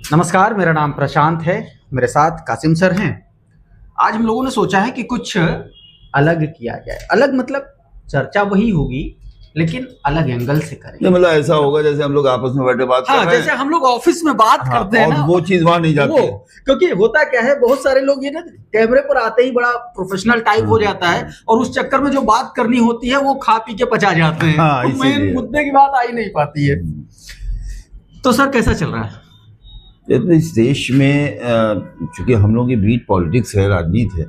नमस्कार, मेरा नाम प्रशांत है। मेरे साथ कासिम सर हैं। आज हम लोगों ने सोचा है कि कुछ अलग किया जाए। अलग मतलब चर्चा वही होगी लेकिन अलग एंगल से करेंगे। मतलब ऐसा होगा जैसे हम लोग आपस में बैठे बात कर रहे हैं। जैसे हम लोग ऑफिस में बात करते हैं और ना, वो चीज वहां नहीं जाती है। क्योंकि होता क्या है, बहुत सारे लोग ये ना कैमरे पर आते ही बड़ा प्रोफेशनल टाइप हो जाता है और उस चक्कर में जो बात करनी होती है वो खा पी के पचा जाते हैं। तो मेन मुद्दे की बात आ ही नहीं पाती है। तो सर कैसा चल रहा है इस देश में? चूंकि हम लोगों की बीट पॉलिटिक्स है, राजनीति है।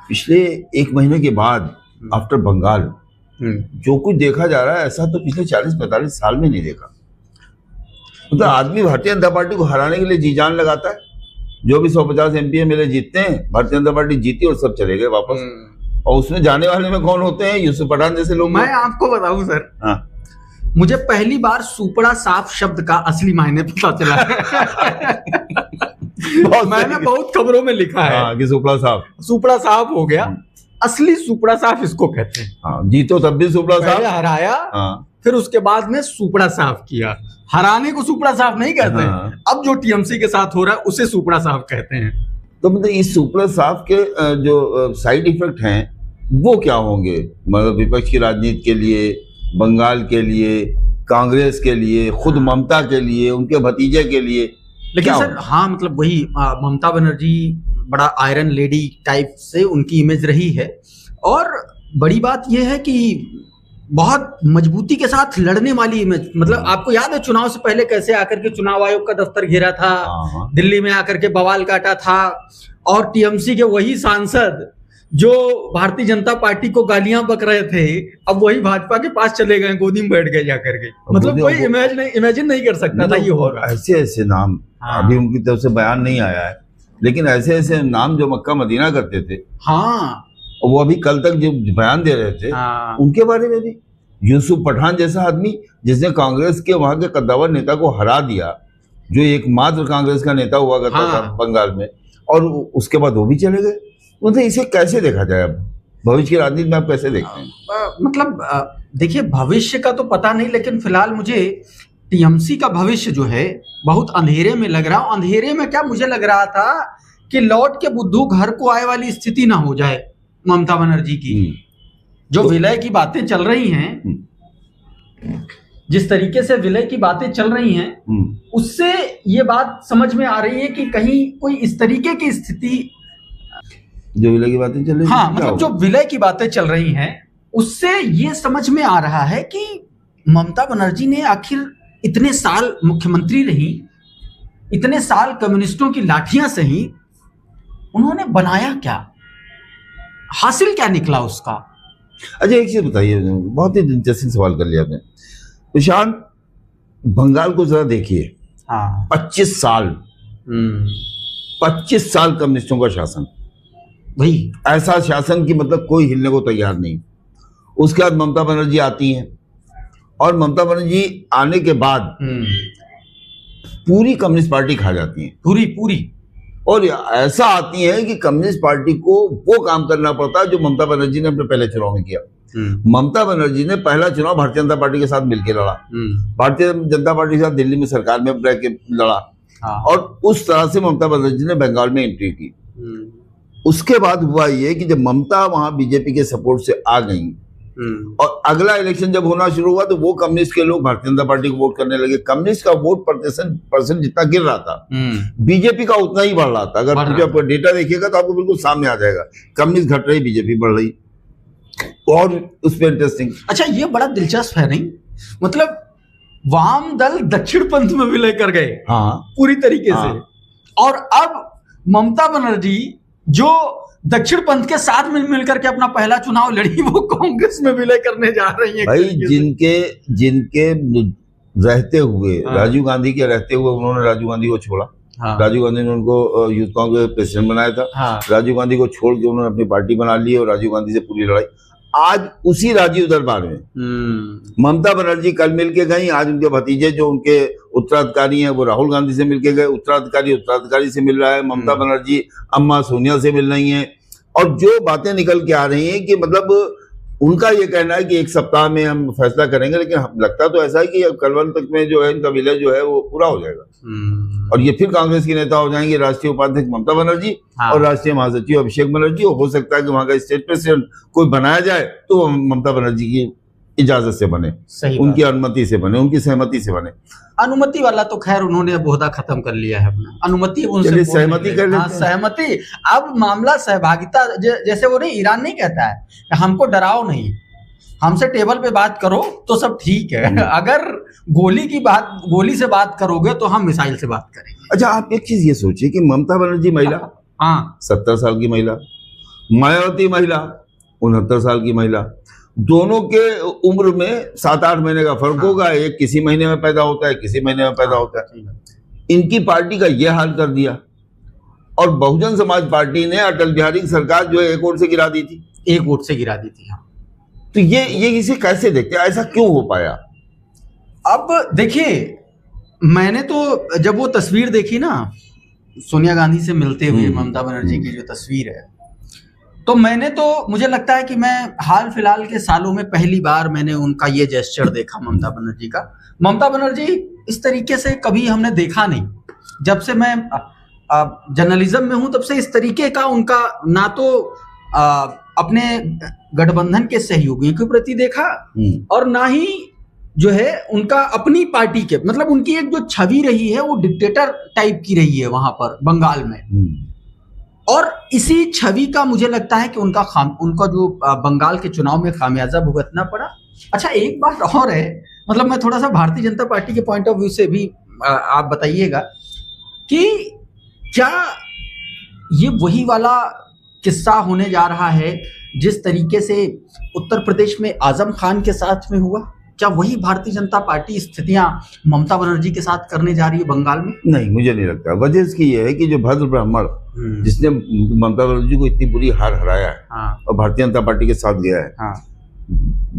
पिछले एक महीने के बाद आफ्टर बंगाल जो कुछ देखा जा रहा है, ऐसा तो पिछले 40-45 साल में नहीं देखा। मतलब आदमी भारतीय जनता पार्टी को हराने के लिए जी जान लगाता है। जो भी 150 MP मिले जीतते हैं, भारतीय जनता पार्टी जीती और सब चले गए वापस। और उसमें जाने वाले में कौन होते हैं? यूसुफ पठान जैसे लोग। मैं आपको बताऊं सर, हाँ, मुझे पहली बार सुपड़ा साफ शब्द का असली मायने पता चला मैंने बहुत खबरों में लिखा है कि सुपड़ा साफ हो गया। असली सुपड़ा साफ इसको कहते हैं। जीतो तब भी सुपड़ा साफ, हराया फिर उसके बाद में सुपड़ा साफ किया। हराने को सुपड़ा साफ नहीं कहते हैं। अब जो टीएमसी के साथ हो रहा है उसे सुपड़ा साफ कहते हैं। तो मतलब इस सुपड़ा साफ के जो साइड इफेक्ट हैं वो क्या होंगे? मतलब विपक्ष की राजनीति के लिए, बंगाल के लिए, कांग्रेस के लिए, खुद ममता के लिए, उनके भतीजे के लिए। लेकिन सर मतलब वही ममता बनर्जी बड़ा आयरन लेडी टाइप से उनकी इमेज रही है। और बड़ी बात यह है कि बहुत मजबूती के साथ लड़ने वाली इमेज। मतलब आपको याद है चुनाव से पहले कैसे आकर के चुनाव आयोग का दफ्तर घेरा था, दिल्ली में आकर के बवाल काटा था। और टीएमसी के वही सांसद जो भारतीय जनता पार्टी को गालियां बक रहे थे, अब वही भाजपा के पास चले गए, गोदी में बैठ गए जाकर के। मतलब कोई इमेजिन नहीं कर सकता था ये होगा। ऐसे नाम अभी उनकी तरफ से बयान नहीं आया है, लेकिन ऐसे नाम जो मक्का मदीना करते थे, वो अभी कल तक जो बयान दे रहे थे उनके बारे में भी। यूसुफ पठान जैसा आदमी जिसने कांग्रेस के वहां के कद्दावर नेता को हरा दिया, जो एकमात्र कांग्रेस का नेता हुआ करता था बंगाल में, और उसके बाद वो भी चले गए। मतलब इसे कैसे देखा जाए? अब भविष्य की राजनीति में आप कैसे देखते हैं? मतलब देखिए, भविष्य का तो पता नहीं, लेकिन फिलहाल मुझे टीएमसी का भविष्य जो है बहुत अंधेरे में लग रहा। अंधेरे में क्या, मुझे लग रहा था कि लौट के बुद्धू घर को आए वाली स्थिति ना हो जाए ममता बनर्जी की। जो विलय की बातें चल रही हैं, जिस तरीके से विलय की बातें चल रही हैं, उससे ये बात समझ में आ रही है कि कहीं कोई इस तरीके की स्थिति, जो विलय की बातें चल रही हैं, मतलब जो विलय की बातें चल रही हैं, उससे ये समझ में आ रहा है कि ममता बनर्जी ने आखिर इतने साल मुख्यमंत्री रही, इतने साल कम्युनिस्टों की लाठियां सही, उन्होंने बनाया क्या, हासिल क्या निकला उसका? अच्छा एक चीज बताइए, बहुत ही दिलचस्प सवाल कर लिया आपने प्रशांत। बंगाल को जरा देखिए। 25 साल 25 साल कम्युनिस्टों का शासन, भाई ऐसा शासन की मतलब कोई हिलने को तैयार नहीं। उसके बाद ममता बनर्जी आती हैं, और ममता बनर्जी आने के बाद पूरी कम्युनिस्ट पार्टी खा जाती है, पूरी। और ऐसा आती है कि कम्युनिस्ट पार्टी को वो काम करना पड़ता है जो ममता बनर्जी ने अपने पहले चुनाव में किया। ममता बनर्जी ने पहला चुनाव भारतीय जनता पार्टी के साथ मिलकर लड़ा, भारतीय जनता पार्टी के साथ दिल्ली में सरकार में रह के लड़ा, और उस तरह से ममता बनर्जी ने बंगाल में एंट्री की। उसके बाद हुआ ये कि जब ममता वहां बीजेपी के सपोर्ट से आ गई, और अगला इलेक्शन जब होना शुरू हुआ तो वो कम्युनिस्ट के लोग भारतीय जनता पार्टी को वोट करने लगे। कम्युनिस्ट का वोट परसेंट जितना गिर रहा था, बीजेपी का उतना ही बढ़ रहा था। अगर आप डेटा देखिएगा तो आपको बिल्कुल सामने आ जाएगा, कम्युनिस्ट घट रही, बीजेपी बढ़ रही। और उस पर इंटरेस्टिंग, अच्छा ये बड़ा दिलचस्प है नहीं, मतलब वाम दल दक्षिण पंथ में विलय कर गए पूरी तरीके से, और अब ममता बनर्जी जो दक्षिण पंथ के साथ मिलकर के अपना पहला चुनाव लड़ी, वो कांग्रेस में विलय करने जा रही है। भाई जिनके रहते हुए, राजीव गांधी के रहते हुए उन्होंने राजीव गांधी को छोड़ा। राजीव गांधी ने उनको यूथ कांग्रेस प्रेसिडेंट बनाया था। राजीव गांधी को छोड़ के उन्होंने अपनी पार्टी बना ली और राजीव गांधी से पूरी लड़ाई। आज उसी राजीव दरबार में ममता बनर्जी कल मिलके गई। आज उनके भतीजे जो उनके उत्तराधिकारी हैं वो राहुल गांधी से मिलके गए। उत्तराधिकारी से मिल रहा है, ममता बनर्जी अम्मा सोनिया से मिल रही हैं। और जो बातें निकल के आ रही हैं कि मतलब उनका ये कहना है कि 1 सप्ताह में हम फैसला करेंगे, लेकिन लगता तो ऐसा है कि अब कल तक में जो है इनका विलय जो है वो पूरा हो जाएगा और ये फिर कांग्रेस के नेता हो जाएंगे, राष्ट्रीय उपाध्यक्ष ममता बनर्जी और राष्ट्रीय महासचिव अभिषेक बनर्जी। हो सकता है कि वहां का स्टेट प्रेसिडेंट कोई बनाया जाए तो ममता बनर्जी की इजाजत से बने, उनकी अनुमति से बने, उनकी सहमति से बने। अनुमति वाला तो खैर उन्होंने ओहदा खत्म कर लिया है अपना, अनुमति उनसे सहमति कर लेते हैं। सहमति। अब मामला सहभागिता, जैसे वो नहीं, ईरान नहीं कहता है हमको डराओ नहीं, हमसे टेबल पे बात करो तो सब ठीक है, अगर गोली से बात करोगे तो हम मिसाइल से बात करेंगे। अच्छा, आप एक चीज ये सोचिए कि ममता बनर्जी महिला, हाँ 70 साल की महिला, मायावती महिला 69 साल की महिला, दोनों के उम्र में 7-8 महीने का फर्क होगा। एक किसी महीने में पैदा होता है, किसी महीने में पैदा होता है। इनकी पार्टी का यह हाल कर दिया और बहुजन समाज पार्टी ने अटल बिहारी की सरकार जो है 1 वोट से गिरा दी थी, 1 वोट से गिरा दी थी। तो ये इसे कैसे देखते हैं, ऐसा क्यों हो पाया? अब देखिए, मैंने तो जब वो तस्वीर देखी ना सोनिया गांधी से मिलते हुए ममता बनर्जी की जो तस्वीर है, तो मुझे लगता है कि मैं हाल फिलहाल के सालों में पहली बार मैंने उनका ये जेस्चर देखा ममता बनर्जी का। ममता बनर्जी इस तरीके से कभी हमने देखा नहीं, जब से मैं जर्नलिज्म में हूं तब से इस तरीके का उनका ना तो अपने गठबंधन के सहयोगियों के प्रति देखा और ना ही जो है उनका अपनी पार्टी के, मतलब उनकी एक जो छवि रही है वो डिक्टेटर टाइप की रही है वहां पर बंगाल में, और इसी छवि का मुझे लगता है कि उनका जो बंगाल के चुनाव में खामियाजा भुगतना पड़ा। अच्छा, एक बात और है, मतलब मैं थोड़ा सा भारतीय जनता पार्टी के पॉइंट ऑफ व्यू से भी आप बताइएगा कि क्या ये वही वाला किस्सा होने जा रहा है जिस तरीके से उत्तर प्रदेश में आजम खान के साथ में हुआ? क्या वही भारतीय जनता पार्टी स्थितियां ममता बनर्जी के साथ करने जा रही है बंगाल में? नहीं, मुझे नहीं लगता। वजह इसकी ये है कि जो भद्र ब्राह्मण जिसने ममता बनर्जी को इतनी बुरी हार हराया है और भारतीय जनता पार्टी के साथ गया है,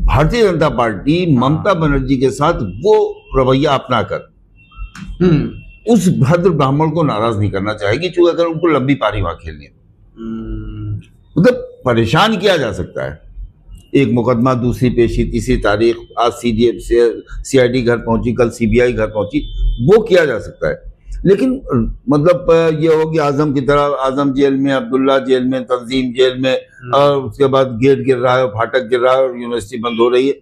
भारतीय जनता पार्टी ममता बनर्जी के साथ वो रवैया अपना कर उस भद्र ब्राह्मण को नाराज नहीं करना चाहेगी, क्योंकि अगर उनको लंबी पारी वहां खेलनी है मतलब परेशान किया जा सकता है। एक मुकदमा, दूसरी पेशी, तीसरी तारीख, आज CID घर पहुंची, कल CBI घर पहुंची, वो किया जा सकता है। लेकिन मतलब ये हो कि आजम की तरह, आजम जेल में, अब्दुल्ला जेल में, तंजीम जेल में, और उसके बाद गेट गिर रहा है, फाटक गिर रहा है और यूनिवर्सिटी बंद हो रही है।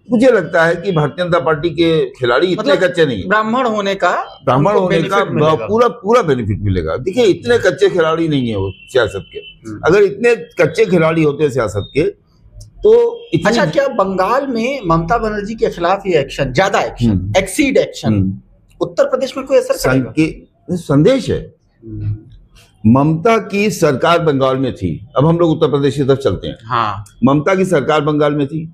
मुझे लगता है कि भारतीय जनता पार्टी के खिलाड़ी इतने कच्चे नहीं है। ब्राह्मण होने का पूरा बेनिफिट मिलेगा। देखिए, इतने कच्चे खिलाड़ी नहीं है वो सियासत के। अगर इतने कच्चे खिलाड़ी होते सियासत के तो अच्छा, क्या बंगाल में ममता बनर्जी के खिलाफ ये एक्शन, ज्यादा action, exceed action Uttar Pradesh में कोई असर करेगा? संदेश है। ममता की सरकार बंगाल में थी, अब हम लोग उत्तर प्रदेश की तरफ चलते हैं। हाँ, ममता की सरकार बंगाल में थी,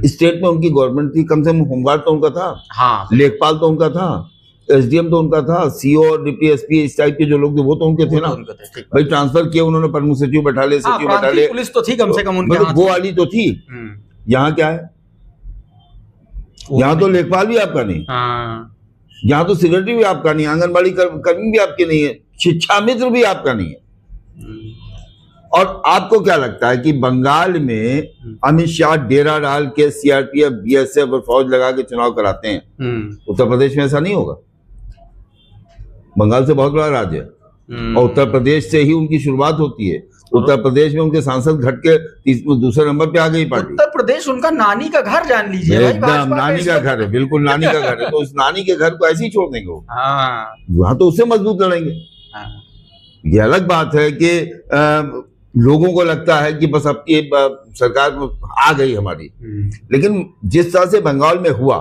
स्टेट में उनकी गवर्नमेंट थी, कम से कम होमगार्ड तो उनका था, हाँ, लेखपाल तो उनका था, SDM तो उनका था, CO और डिप्टी SP इस टाइप के जो लोग थे वो तो उनके थे ना। भाई ट्रांसफर किया उन्होंने, प्रमुख सचिव बैठा ले, सचिव बैठा ले, पुलिस तो थी कम से कम उनके, मतलब वो वाली तो थी। यहाँ क्या है? यहाँ तो लेखपाल भी आपका नहीं, यहाँ तो सेक्रेटरी भी आपका नहीं, आंगनबाड़ी कर्मी भी आपके नहीं है, शिक्षा मित्र भी आपका नहीं है। और आपको क्या लगता है कि बंगाल में अमित शाह डेरा डाल के CRPF, BSF और फौज लगा के चुनाव कराते हैं? उत्तर प्रदेश में ऐसा नहीं होगा। बंगाल से बहुत बड़ा राज्य है और उत्तर प्रदेश से ही उनकी शुरुआत होती है। उत्तर प्रदेश में उनके सांसद घट के दूसरे नंबर पे आ गई पार्टी। उत्तर प्रदेश उनका नानी का घर, जान लीजिए, एकदम नानी का घर है, बिल्कुल नानी का घर है। तो उस नानी के घर को ऐसे ही छोड़ देंगे वो? वहां तो उससे मजबूत लड़ेंगे। ये अलग बात है कि लोगों को लगता है कि बस अब ये सरकार आ गई हमारी, लेकिन जिस तरह से बंगाल में हुआ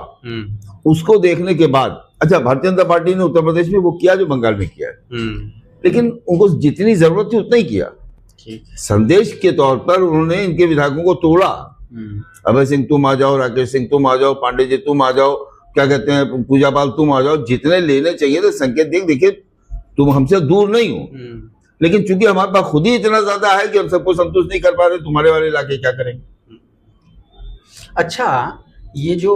उसको देखने के बाद, अच्छा, भारतीय जनता पार्टी ने उत्तर प्रदेश में वो किया जो बंगाल में किया है, लेकिन उनको जितनी जरूरत थी उतना ही किया। संदेश के तौर पर उन्होंने इनके विधायकों को तोड़ा। अभय सिंह तुम आ जाओ, राकेश सिंह तुम आ जाओ, पांडे जी तुम आ जाओ, क्या कहते हैं, पूजा पाल तुम आ जाओ, जितने लेने चाहिए थे संकेत देखिए तुम हमसे दूर नहीं हो, लेकिन चूंकि हमारे पास खुद ही इतना ज्यादा है कि हम सबको संतुष्ट नहीं कर पा रहे, तुम्हारे वाले इलाके क्या करेंगे? अच्छा, ये जो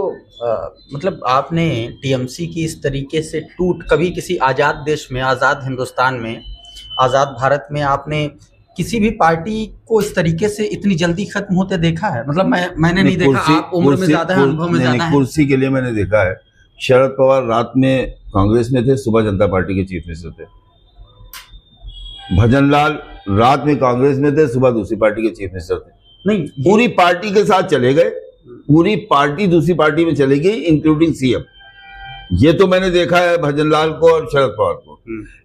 मतलब आपने TMC की इस तरीके से कभी किसी आजाद देश में, आजाद हिंदुस्तान में, आजाद भारत में आपने किसी भी पार्टी को इस तरीके से इतनी जल्दी खत्म होते देखा है? मतलब मैंने नहीं देखा। आप उम्र में ज्यादा है, अनुभव में ज्यादा है। कुर्सी के लिए मैंने देखा है। शरद पवार रात में कांग्रेस में थे, सुबह जनता पार्टी के चीफ मिनिस्टर थे। भजन लाल रात में कांग्रेस में थे, सुबह दूसरी पार्टी के चीफ मिनिस्टर थे। नहीं, पूरी पार्टी के साथ चले गए, पूरी पार्टी दूसरी पार्टी में चली गई, इंक्लूडिंग सीएम। ये तो मैंने देखा है भजन लाल को और शरद पवार को।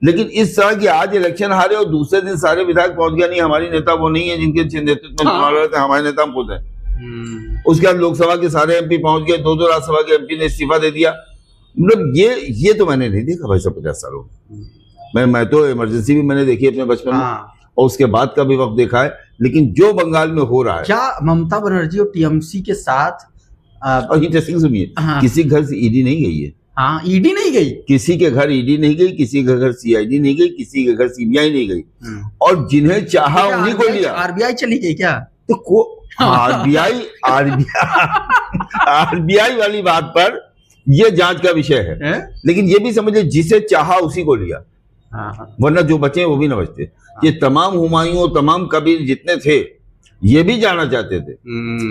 लेकिन इस तरह की आज इलेक्शन हारे और दूसरे दिन सारे विधायक पहुंच गया, नहीं हमारी नेता वो नहीं है जिनके नेतृत्व में चुनाव लड़े थे, हमारे नेता हम खुद हैं। उसके बाद लोकसभा के सारे एमपी पहुंच गए, 2 राज्यसभा के एमपी ने इस्तीफा दे दिया। मतलब ये तो मैंने नहीं देखा भाई साहब 50 सालों में। मैं तो इमरजेंसी भी मैंने देखी अपने बचपन में, और उसके बाद का भी वक्त देखा है। लेकिन जो बंगाल में हो रहा है, क्या ममता बनर्जी और टीएमसी के साथ और इंटरेस्टिंग सुनिए, किसी घर से ईडी नहीं गई है। हाँ, ईडी नहीं गई, किसी के घर ईडी नहीं गई, किसी के घर सीआईडी नहीं गई, किसी के घर सीबीआई नहीं गई, और जिन्हें चाहा उन्हीं को लिया। आरबीआई चली गई क्या? तो आरबीआई वाली बात पर ये जांच का विषय है। लेकिन ये भी समझिए, जिसे चाहा उसी को लिया, वरना जो बचे वो भी न बचते। ये तमाम हुमायूं, तमाम कबीर जितने थे, ये भी जाना चाहते थे।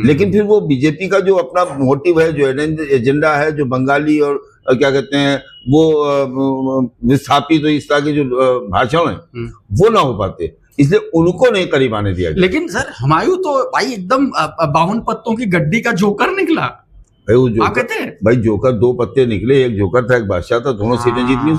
लेकिन फिर वो बीजेपी का जो अपना मोटिव है, जो एजेंडा है, जो बंगाली और क्या कहते हैं वो विस्थापित, तो इस तरह के जो भाषण है वो ना हो पाते, इसलिए उनको नहीं करीब आने दिया। लेकिन सर हुमायूं तो भाई एकदम 52 पत्तों की गड्डी का जोकर निकला। भाई वो जोकर, भाई जोकर 2 पत्ते निकले, एक जोकर था एक बादशाह था, दोनों सीटें जीत ली।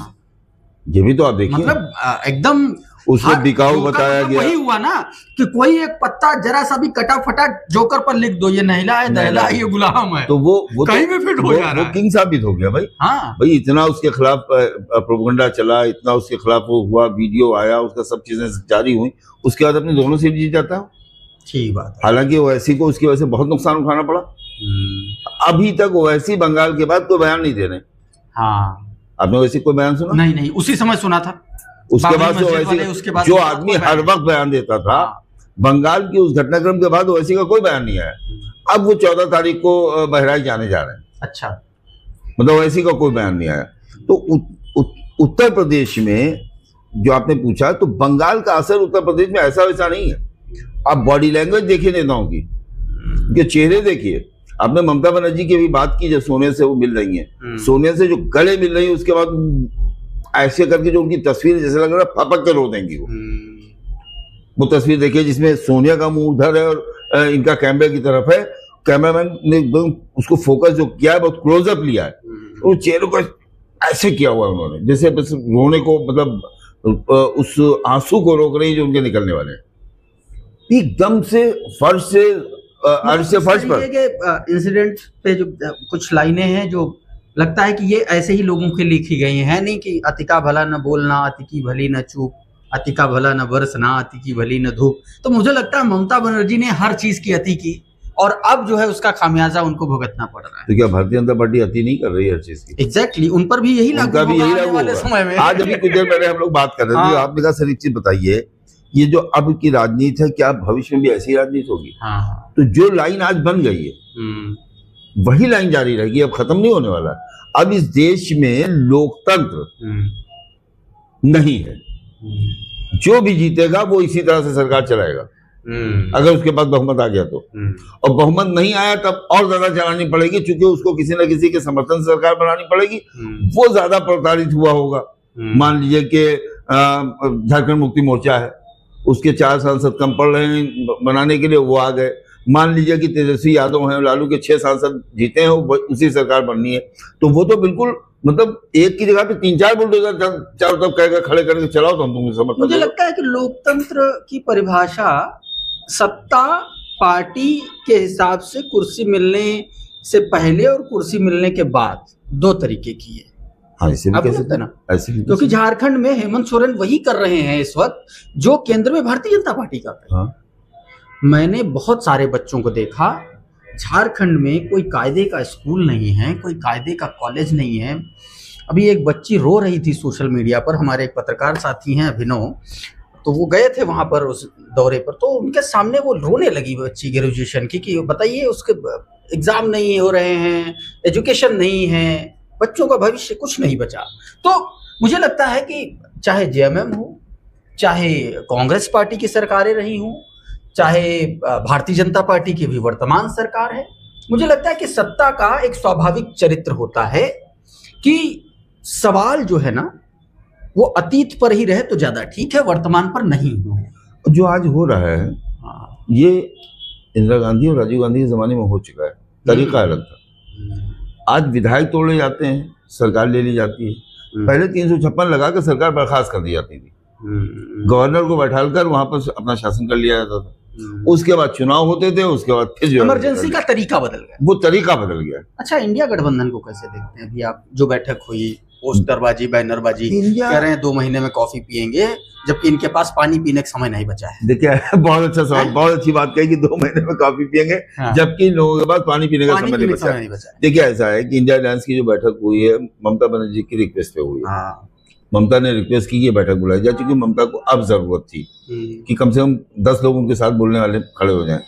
ये भी तो आप देखिए, मतलब एकदम उसको बिकाऊ बताया गया। वही हुआ ना कि कोई एक पत्ता जरा सा भी कटा फटा जोकर पर लिख दो, ये नहला है, दहला है, ये गुलाम है, तो वो कहीं भी फिट हो जा रहा है। वो किंग साबित हो गया भाई। हाँ भाई, इतना उसके खिलाफ प्रोपेगेंडा चला, इतना उसके खिलाफ वो हुआ, वीडियो आया, उसका सब चीजें जारी हुई, उसके बाद अपनी दोनों सीट जीत जाता है। ठीक बात। हालांकि ओवैसी को उसकी वजह से बहुत नुकसान उठाना पड़ा। अभी तक ओवैसी बंगाल के बाद कोई बयान नहीं दे रहे। हाँ, आपने ओवैसी कोई बयान सुना? नहीं, उसी समय सुना था। उसके बाद जो आदमी हर वक्त बयान देता था, बंगाल की उस घटनाक्रम के बाद ओवैसी का कोई बयान नहीं आया। अब वो 14 तारीख को बहराइच जाने जा रहे हैं। अच्छा, मतलब ओवैसी का कोई बयान नहीं आया। तो उत्तर प्रदेश में जो आपने पूछा, तो बंगाल का असर उत्तर प्रदेश में ऐसा वैसा नहीं है। आप बॉडी लैंग्वेज देखिए नेताओं की, उनके चेहरे देखिए। आपने ममता बनर्जी की भी बात की, जब सोनिया से वो मिल रही है, सोनिया से जो गले मिल रही है, उसके बाद ऐसे करके जो उनकी तस्वीर जैसे लग रहा है फपक के रो देंगी। वो तस्वीर देखिए जिसमें सोनिया का मुंह उधर है और इनका कैमरे की तरफ है। कैमरामैन ने उसको फोकस जो किया है, बहुत क्लोजअप लिया है, तो चेहरे को ऐसे किया हुआ है उन्होंने, जैसे बस रोने को, मतलब उस आंसू को रोक रही जो उनके निकलने वाले हैं। एकदम से फर्श से अर्श से फर्श पर इंसिडेंट पे जो कुछ लाइनें हैं जो लगता है कि ये ऐसे ही लोगों के लिखी गई हैं, नहीं कि अतिका भला न बोलना, अतिकी भली न चूप, अतिका भला न बरसना, अतिकी भली न धूप। तो मुझे लगता है ममता बनर्जी ने हर चीज की अति की, और अब जो है उसका खामियाजा उनको भुगतना पड़ रहा है। तो क्या भारतीय जनता पार्टी अति नहीं कर रही है हर चीज की? एग्जैक्टली, उन पर भी यही लागू वाले समय में। आज अभी कुछ देर पहले हम लोग बात कर रहे थे, आपने कहा सर एक चीज बताइए, ये जो अब की राजनीति है, क्या भविष्य में भी ऐसी राजनीति होगी? तो जो लाइन आज बन गई है वही लाइन जारी रहेगी, अब खत्म नहीं होने वाला। अब इस देश में लोकतंत्र नहीं है। जो भी जीतेगा वो इसी तरह से सरकार चलाएगा, अगर उसके पास बहुमत आ गया तो। और बहुमत नहीं आया तब और ज्यादा चलानी पड़ेगी, क्योंकि उसको किसी न किसी के समर्थन से सरकार बनानी पड़ेगी। वो ज्यादा प्रताड़ित हुआ होगा। मान लीजिए कि झारखंड मुक्ति मोर्चा है, उसके 4 सांसद कम पड़ रहे हैं बनाने के लिए, वो आ गए। मान लीजिए कि तेजस्वी यादव हैं, लालू के 6 सांसद जीते हैं, उसी सरकार बननी है, तो वो तो बिल्कुल मतलब एक की जगह पे 3-4 बुलडोजर चारों तरफ कहेगा खड़े करके चलाओ तो हम तुम्हें समर्थन। मुझे लगता है कि लोकतंत्र की परिभाषा सत्ता पार्टी के हिसाब से कुर्सी मिलने से पहले और कुर्सी मिलने के बाद 2 तरीके की है। हाँ, ऐसे भी कैसे ना, क्योंकि झारखंड में हेमंत सोरेन वही कर रहे हैं इस वक्त जो केंद्र में भारतीय जनता पार्टी कर रही है। हाँ। मैंने बहुत सारे बच्चों को देखा, झारखंड में कोई कायदे का स्कूल नहीं है, कोई कायदे का कॉलेज नहीं है। अभी एक बच्ची रो रही थी सोशल मीडिया पर, हमारे एक पत्रकार साथी हैं अभिनव, तो वो गए थे वहां पर उस दौरे पर, तो उनके सामने वो रोने लगी बच्ची ग्रेजुएशन की कि बताइए उसके एग्जाम नहीं हो रहे हैं, एजुकेशन नहीं है, बच्चों का भविष्य कुछ नहीं बचा। तो मुझे लगता है कि चाहे जेएमएम हो, चाहे कांग्रेस पार्टी की सरकारें रही हों, चाहे भारतीय जनता पार्टी की भी वर्तमान सरकार है, मुझे लगता है कि सत्ता का एक स्वाभाविक चरित्र होता है कि सवाल जो है ना वो अतीत पर ही रहे तो ज्यादा ठीक है, वर्तमान पर नहीं हो। जो आज हो रहा है ये इंदिरा गांधी और राजीव गांधी के जमाने में हो चुका है, तरीका अलग था। आज विधायक तोड़े जाते हैं, सरकार ले ली जाती है। पहले 356 लगा कर सरकार बर्खास्त कर दी जाती थी, गवर्नर को बैठाकर वहां पर अपना शासन कर लिया जाता था। उसके बाद चुनाव होते थे, उसके बाद फिर इमरजेंसी का तरीका बदल गया, वो तरीका बदल गया। अच्छा, इंडिया गठबंधन को कैसे देखते हैं? अभी आप जो बैठक हुई, पोस्टरबाजी, बैनरबाजी, कह रहे हैं 2 महीने में कॉफी पियेंगे, जबकि इनके पास पानी पीने का समय नहीं बचा है। देखिए, बहुत अच्छा सवाल, बहुत अच्छी बात कही कि 2 महीने में कॉफी पियेंगे, जबकि लोगों के पास पानी पीने का समय नहीं बचा है। देखिए, ऐसा है कि इंडिया अलायंस की जो बैठक हुई है ममता बनर्जी की रिक्वेस्ट पे हुई है। ममता ने रिक्वेस्ट की कि बैठक बुलाई जाए, क्योंकि ममता को अब जरूरत थी कि कम से कम 10 लोग उनके साथ बोलने वाले खड़े हो जाएं।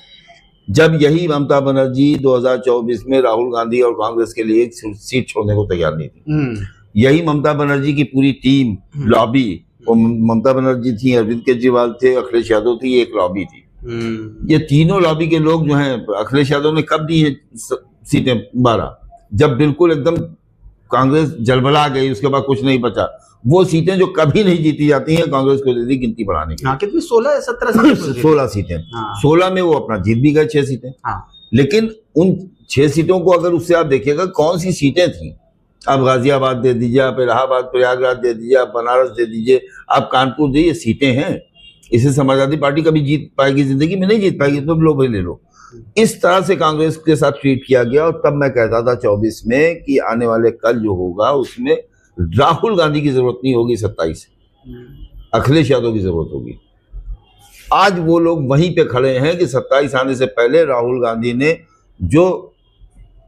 जब यही ममता बनर्जी 2024 में राहुल गांधी और कांग्रेस के लिए एक सीट छोड़ने को तैयार नहीं थी, यही ममता बनर्जी की पूरी टीम, लॉबी, वो ममता बनर्जी थी, अरविंद केजरीवाल थे, अखिलेश यादव थी, एक लॉबी थी। ये तीनों लॉबी के लोग जो हैं, अखिलेश यादव ने कब दी है सीटें? 12, जब बिल्कुल एकदम कांग्रेस जलबला गई, उसके बाद कुछ नहीं बचा। वो सीटें जो कभी नहीं जीती जाती हैं, कांग्रेस को दे दी गिनती बढ़ाने की। कितनी 16-17 16 सीटें। 16 में वो अपना जीत भी गए 6 सीटें। लेकिन उन 6 सीटों को अगर उससे आप देखिएगा कौन सी सीटें थी, आप गाजियाबाद दे दीजिए, आप इलाहाबाद प्रयागराज दे दीजिए, आप बनारस दे दीजिए, आप कानपुर दे, ये सीटें हैं। इसे समाजवादी पार्टी कभी जीत पाएगी? जिंदगी में नहीं जीत पाएगी, तो लो भाई ले लो। इस तरह से कांग्रेस के साथ ट्रीट किया गया। और तब मैं कहता था 24 में कि आने वाले कल जो होगा उसमें राहुल गांधी की जरूरत नहीं होगी, 27 अखिलेश यादव की जरूरत होगी। आज वो लोग वहीं पे खड़े हैं कि 27 आने से पहले राहुल गांधी ने जो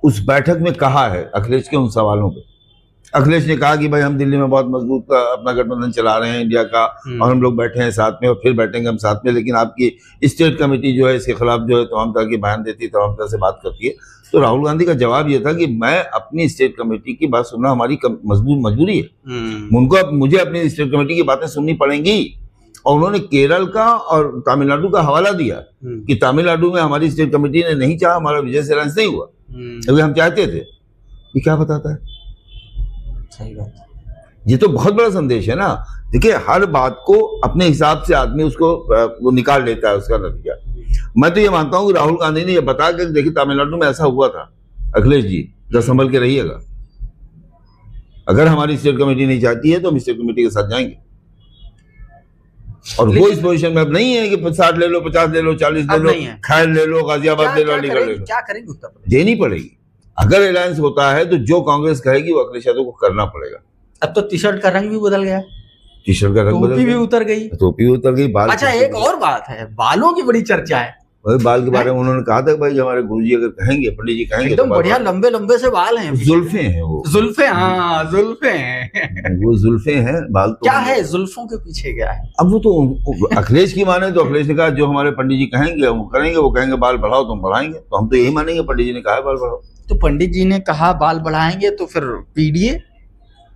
उस बैठक में कहा है अखिलेश के उन सवालों पे, अखिलेश ने कहा कि भाई हम दिल्ली में बहुत मजबूत अपना गठबंधन चला रहे हैं इंडिया का, और हम लोग बैठे हैं साथ में और फिर बैठेंगे हम साथ में, लेकिन आपकी स्टेट कमेटी जो है इसके खिलाफ जो है तमाम तरह की बयान देती है, तमाम तरह से बात करती है। तो राहुल गांधी का जवाब ये था कि मैं अपनी स्टेट कमेटी की बात सुनना हमारी मजबूरी है, मुझे अपनी स्टेट कमेटी की बातें सुननी पड़ेंगी। और उन्होंने केरल का और तमिलनाडु का हवाला दिया कि तमिलनाडु में हमारी स्टेट कमेटी ने नहीं चाहा, हमारा विजय से अलायंस नहीं हुआ, क्योंकि हम चाहते थे। ये क्या बताता है? सही बात। ये तो बहुत बड़ा संदेश है ना। देखिए, हर बात को अपने हिसाब से आदमी उसको वो निकाल लेता है उसका नतीजा। मैं तो ये मानता हूं कि राहुल गांधी ने ये बता के, देखिए तमिलनाडु में ऐसा हुआ था, अखिलेश जी जरा संभल के रहिएगा, अगर हमारी स्टेट कमेटी नहीं चाहती है तो हम स्टेट कमेटी के साथ जाएंगे। और वो इस पोजीशन में अब नहीं है कि 60 ले लो, 50 ले लो, 40 ले लो, खैर ले लो, गाजियाबाद ले लो, अलीगढ़ ले लो। क्या करेंगे? उत्तर प्रदेश देनी पड़ेगी। अगर अलायंस होता है तो जो कांग्रेस कहेगी वो अखिलेश यादव को करना पड़ेगा। अब तो टी शर्ट का रंग भी बदल गया, टी शर्ट का रंग टोपी भी उतर गई, बाल। अच्छा, एक और बात है, बालों की बड़ी चर्चा है। बाल के बारे में उन्होंने कहा था भाई हमारे गुरुजी अगर कहेंगे, पंडित जी कहेंगे, एकदम बढ़िया लंबे लंबे से बाल हैं, जुल्फे हैं वो, जुल्फे, हाँ जुल्फे हैं, वो जुल्फे हैं, बाल तो क्या है, जुल्फों के पीछे क्या है? अब वो तो अखिलेश की माने तो अखिलेश ने कहा जो हमारे पंडित जी कहेंगे हम करेंगे, वो कहेंगे बाल बढ़ाओ तो हम बढ़ाएंगे, तो हम तो यही मानेंगे पंडित जी ने कहा बाल बढ़ाओ। तो पंडित जी ने कहा बाल बढ़ाएंगे, तो फिर पीडीए,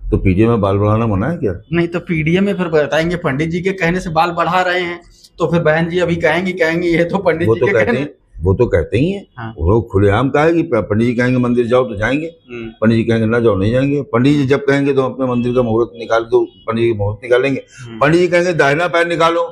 तो पीडीए में बाल बढ़ाना मना है क्या? नहीं, तो पीडीए में फिर बताएंगे पंडित जी के कहने से बाल बढ़ा रहे हैं, तो फिर बहन जी अभी कहेंगे ये तो पंडित जी के कहने। वो तो कहते ही हैं। हाँ। वो खुलेआम कहा है कि पंडित जी कहेंगे मंदिर जाओ तो जाएंगे, पंडित जी कहेंगे ना जाओ नहीं जाएंगे। पंडित जी जब कहेंगे तो अपने मंदिर का मुहूर्त निकाल दो, पंडित जी मुहूर्त निकालेंगे। पंडित जी कहेंगे दाहिना पैर निकालो,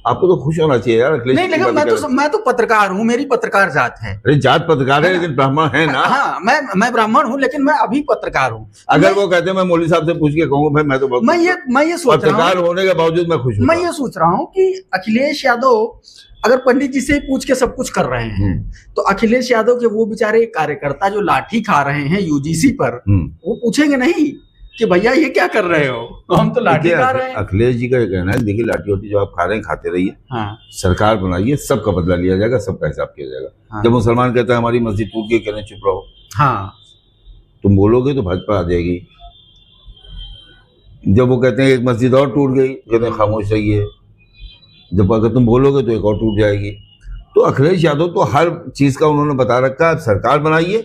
आपको तो खुश होना चाहिए यार। नहीं, लेकिन मैं तो पत्रकार हूँ, मेरी पत्रकार जात है। अरे जात पत्रकार है लेकिन ब्राह्मण है ना। हाँ, मैं ब्राह्मण हूँ लेकिन मैं अभी पत्रकार हूँ। अगर वो कहते हैं मैं मौलवी साहब से पूछ के कहूँ भाई मैं तो मैं ये सोच रहा हूँ, पत्रकार होने के बावजूद मैं खुश हूँ। मैं ये सोच रहा हूँ कि अखिलेश यादव अगर पंडित जी से पूछ के सब कुछ कर रहे हैं, तो अखिलेश यादव के वो बेचारे कार्यकर्ता जो लाठी खा रहे हैं यूजीसी पर, वो पूछेंगे नहीं कि भैया ये क्या कर रहे हो, हम तो लाठी खा रहे हैं। अखिलेश जी का ये कहना है, देखिए लाठी वाठी जो आप खा रहे हैं खाते रहिए, हाँ। सरकार बनाइए, सबका बदला लिया जाएगा, सबका हिसाब किया जाएगा। हाँ। जब मुसलमान कहता है हमारी मस्जिद टूट गई, कहने चुप रहो, हाँ तुम बोलोगे तो भाजपा आ जाएगी। जब वो कहते हैं एक मस्जिद और टूट गई, कहते हैं खामोश रहिए, जब अगर तुम बोलोगे तो एक और टूट जाएगी। तो अखिलेश यादव तो हर चीज का उन्होंने बता रखा है, सरकार बनाइए,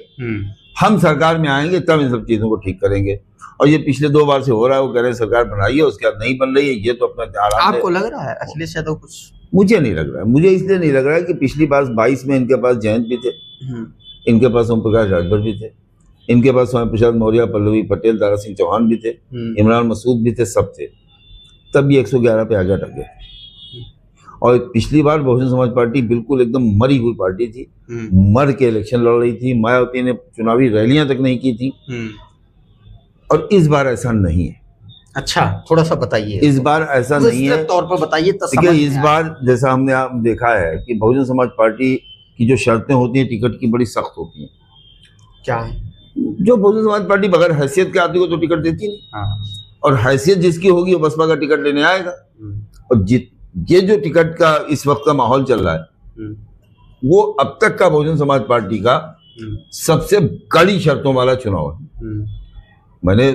हम सरकार में आएंगे तब इन सब चीजों को ठीक करेंगे। और ये पिछले 2 बार से हो रहा है, वो कह रहे हैं सरकार बनाई है, उसके बाद नहीं बन रही है, ये तो अपना आराम आपको लग रहा है अखिलेश यादव कुछ? मुझे नहीं लग रहा है। मुझे इसलिए नहीं लग रहा है कि पिछली बार 22 में इनके पास जयंत भी थे, इनके पास ओम प्रकाश राजभर भी थे, इनके पास स्वामी प्रसाद मौर्य, पल्लवी पटेल, दारा सिंह चौहान भी थे, इमरान मसूद भी थे, सब थे। तब भी 111 पे आगे अटक गए। और पिछली बार बहुजन समाज पार्टी बिल्कुल एकदम मरी हुई पार्टी थी, मर के इलेक्शन लड़ रही थी, मायावती ने चुनावी रैलियां तक नहीं की थी। और इस बार ऐसा नहीं है। अच्छा, थोड़ा सा बताइए। इस बार ऐसा नहीं है, तौर पर बताइए। देखिए, इस बार जैसा हमने आप देखा है कि बहुजन समाज पार्टी की जो शर्तें होती हैं टिकट की, बड़ी सख्त होती हैं। क्या है? जो बहुजन समाज पार्टी बगैर हैसियत के आदमी को तो टिकट देती नहीं, और हैसियत जिसकी होगी वो बसपा का टिकट लेने आएगा। और ये जो टिकट का इस वक्त का माहौल चल रहा है, वो अब तक का बहुजन समाज पार्टी का सबसे कड़ी शर्तों वाला चुनाव है। मैंने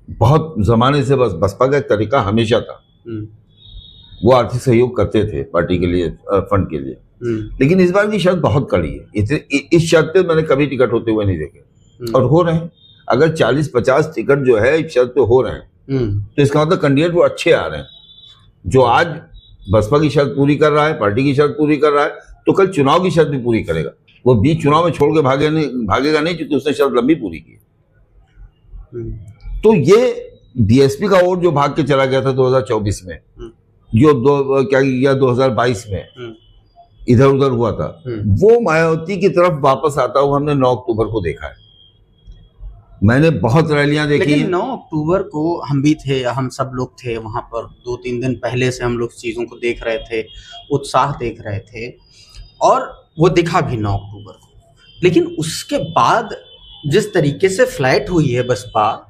बहुत जमाने से बस बसपा का एक तरीका हमेशा था, वो आर्थिक सहयोग करते थे पार्टी के लिए, फंड के लिए, लेकिन इस बार की शर्त बहुत कड़ी है। इस शर्त पे मैंने कभी टिकट होते हुए नहीं देखे, और हो रहे हैं। अगर 40-50 टिकट जो है इस शर्त पे हो रहे हैं, तो इसका मतलब कैंडिडेट वो अच्छे आ रहे हैं। जो आज बसपा की शर्त पूरी कर रहा है, पार्टी की शर्त पूरी कर रहा है, तो कल चुनाव की शर्त भी पूरी करेगा। वो बीच चुनाव में छोड़ के भागेगा नहीं, क्योंकि उसने शर्त लंबी पूरी की। तो ये बीएसपी का वोट जो भाग के चला गया था 2024 में, जो 2022 में इधर उधर हुआ था, वो मायावती की तरफ वापस आता हुआ हमने 9 अक्टूबर को देखा है। मैंने बहुत रैलियां देखी। लेकिन 9 अक्टूबर को हम भी थे, हम सब लोग थे वहां पर। 2-3 दिन पहले से हम लोग चीजों को देख रहे थे, उत्साह देख रहे थे, और वो दिखा भी 9 अक्टूबर को। लेकिन उसके बाद जिस तरीके से फ्लैट हुई है बसपा,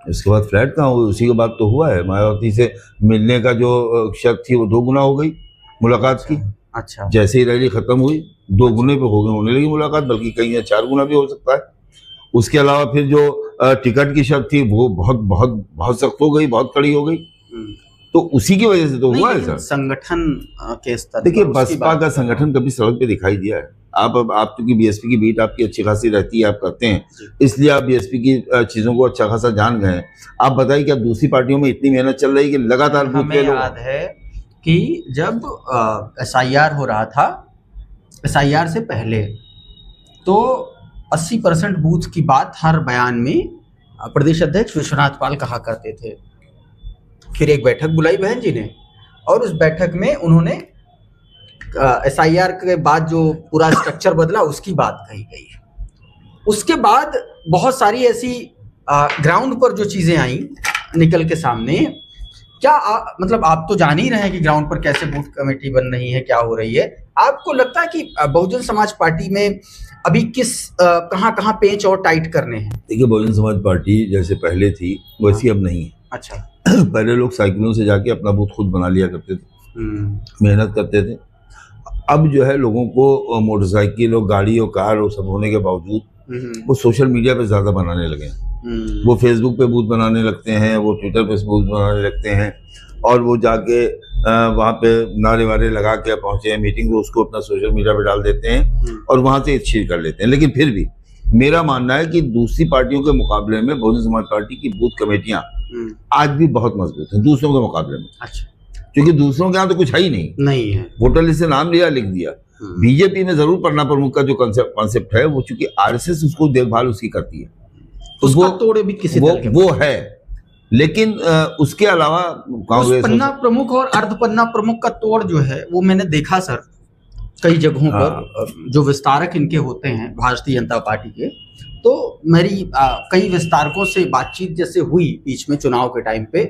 इसके बाद फ्लैट कहाँ हुई? उसी के बाद तो हुआ है। मायावती से मिलने का जो शर्त थी वो 2 गुना हो गई मुलाकात की। अच्छा, जैसे ही रैली खत्म हुई 2 गुने पे होने लगी मुलाकात, बल्कि कहीं 4 गुना भी हो सकता है। उसके अलावा फिर जो टिकट की शर्त थी वो बहुत बहुत बहुत सख्त हो गई, बहुत कड़ी हो गई। तो उसी की वजह से तो हुआ है सर। संगठन के स्तर, देखिए, बसपा का संगठन कभी सड़क पे दिखाई दिया है? आप क्योंकि बीएसपी की बीट आपकी अच्छी खासी रहती है, आप करते हैं, इसलिए आप बीएसपी की चीजों को अच्छा खासा जान गए हैं। आप बताइए कि अब दूसरी पार्टियों में इतनी मेहनत चल रही है कि लगातार हमें याद है कि जब SIR हो रहा था, SIR से पहले तो 80% बूथ की बात हर बयान में प्रदेश अध्यक्ष विश्वनाथ पाल कहा करते थे। फिर एक बैठक बुलाई बहन जी ने, और उस बैठक में उन्होंने SIR के बाद जो पूरा स्ट्रक्चर बदला उसकी बात कही गई। उसके बाद बहुत सारी ऐसी ग्राउंड पर जो चीजें आई निकल के सामने, क्या मतलब आप तो जान ही रहे हैं कि ग्राउंड पर कैसे बूथ कमेटी बन रही है, क्या हो रही है। आपको लगता है कि बहुजन समाज पार्टी में अभी कहाँ पेंच और टाइट करने हैं? देखिए, बहुजन समाज पार्टी जैसे पहले थी वैसी अब नहीं है। अच्छा। पहले लोग साइकिलों से जाके अपना बूथ खुद बना लिया करते थे, मेहनत करते थे। अब जो है लोगों को मोटरसाइकिल और गाड़ी और कार और सब होने के बावजूद वो सोशल मीडिया पे ज्यादा बनाने लगे हैं। वो फेसबुक पे बूथ बनाने लगते हैं, वो ट्विटर पे बूथ बनाने लगते हैं, और वो जाके वहाँ पे नारे वारे लगा के पहुंचे हैं मीटिंग, तो उसको अपना सोशल मीडिया पे डाल देते हैं और वहां से शेयर कर लेते हैं। लेकिन फिर भी मेरा मानना है कि दूसरी पार्टियों के मुकाबले में बहुजन समाज पार्टी की बूथ कमेटियां आज भी बहुत मजबूत हैं दूसरों के मुकाबले में। अच्छा, क्योंकि दूसरों के यहाँ तो कुछ है ही नहीं है। वोटर लिस्ट से नाम लिया, लिख दिया। बीजेपी में जरूर पन्ना प्रमुख का जो कॉन्सेप्ट है, वो चूंकि RSS उसको देखभाल उसकी करती है, तो वो तोड़े भी किसी वो है। लेकिन उसके अलावा कांग्रेस पन्ना प्रमुख और अर्ध पन्ना प्रमुख का तोड़ जो है वो मैंने देखा सर कई जगहों पर, जो विस्तारक इनके होते हैं भारतीय जनता पार्टी के। तो मेरी कई विस्तारकों से बातचीत जैसे हुई बीच में चुनाव के टाइम पे,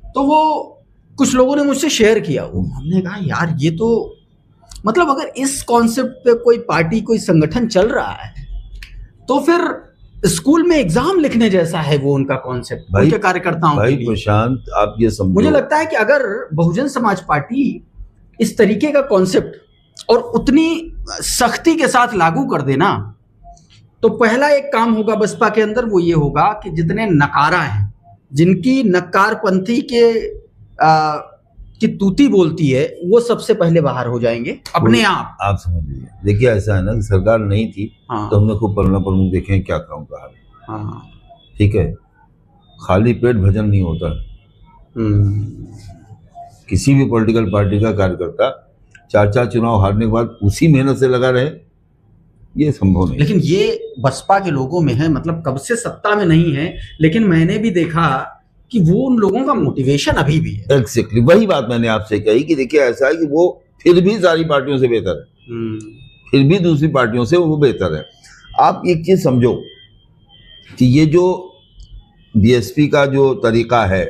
तो वो कुछ लोगों ने मुझसे शेयर किया। वो हमने कहा यार ये तो मतलब अगर इस कॉन्सेप्ट पे कोई पार्टी कोई संगठन चल रहा है तो फिर स्कूल में एग्जाम लिखने जैसा है वो उनका कॉन्सेप्ट उनके कार्यकर्ताओं के लिए। प्रशांत, आप ये समझो, मुझे लगता है कि अगर बहुजन समाज पार्टी इस तरीके का कॉन्सेप्ट और उतनी सख्ती के साथ लागू कर देना, तो पहला एक काम होगा बसपा के अंदर, वो ये होगा कि जितने नकारा हैं, जिनकी नकारपंथी के कि तूती बोलती है वो सबसे पहले बाहर हो जाएंगे अपने आप समझ लीजिए। देखिए ऐसा है ना कि सरकार नहीं थी तो हमने खूब पलना प्रमुख देखे क्या काम कहा। ठीक है, खाली पेट भजन नहीं होता। किसी भी पॉलिटिकल पार्टी का कार्यकर्ता 4 चुनाव हारने के बाद उसी मेहनत से लगा रहे, ये संभव नहीं। लेकिन ये बसपा के लोगों में है, मतलब कब से सत्ता में नहीं है, लेकिन मैंने भी देखा कि वो उन लोगों का मोटिवेशन अभी भी है। एग्जैक्टली वही बात मैंने आपसे कही कि देखिए ऐसा है कि वो फिर भी सारी पार्टियों से बेहतर है, फिर भी दूसरी पार्टियों से वो बेहतर है। आप एक चीज समझो कि ये जो बीएसपी का जो तरीका है,